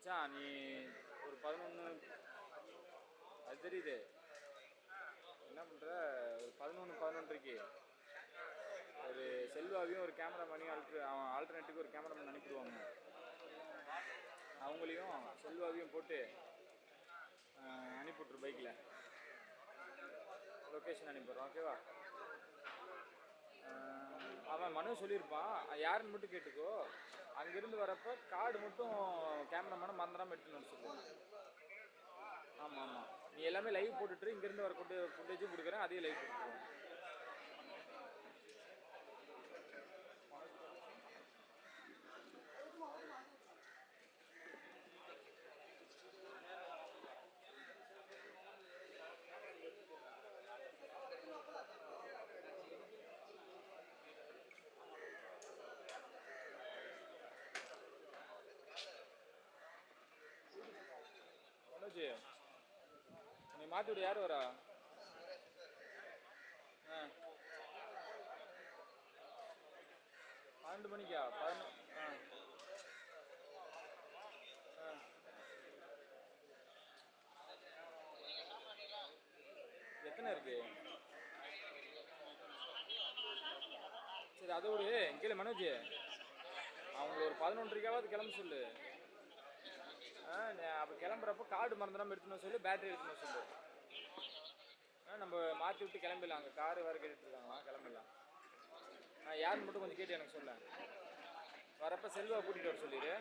மச்சான் நீ ஒரு 11 அது தெரியுது என்ன பண்ணுற ஒரு 11-11:30 ஒரு செல்வாவையும் ஒரு கேமராமேனையும் அவன் ஆல்டர்னேட்டுக்கு ஒரு கேமராமேன் அனுப்பிடுவாங்க. அவங்களையும் செல்வாவையும் போட்டு அனுப்பிவிட்ரு பைக்கில் லொக்கேஷன் அனுப்பிடுறான். ஓகேவா? அவன் மனு சொல்லியிருப்பான், யாருன்னு மட்டும் கேட்டுக்கோ. அங்கேருந்து வரப்போ கார்டு மட்டும் கேமராமேனை மறந்துடாமல் எடுத்துன்னு வர சொல்லு. ஆமாம் ஆமாம், நீ எல்லாமே லைவ் போட்டுட்டு இங்கேருந்து வர ஃபுட்டேஜும் கொடுக்குறேன், அதையும் லைவ் போட்டுருவோம். மனோஜ் நீ மாற்றி விட யார் வரா? 12 மணிக்கா? 11 எத்தனை இருக்கு? சரி அதை விடு. கீழே மனோஜ் அவங்கள ஒரு 11:30 கிளம்ப சொல்லு. அப்போ கிளம்புறப்போ கார்டு மறந்துடாமல் எடுத்துன்னு சொல்லு, பேட்டரி எடுத்துன்னு சொல்லு. நம்ம மாற்றி விட்டு கிளம்பிடலாம். அங்கே காரு வேறு கேட்டுட்ருக்காங்களா, கிளம்பிடலாம். யாருன்னு மட்டும் கொஞ்சம் கேட்டு எனக்கு சொல்ல. வரப்போ செல்வா கூட்டிகிட்டு வர சொல்லிடு.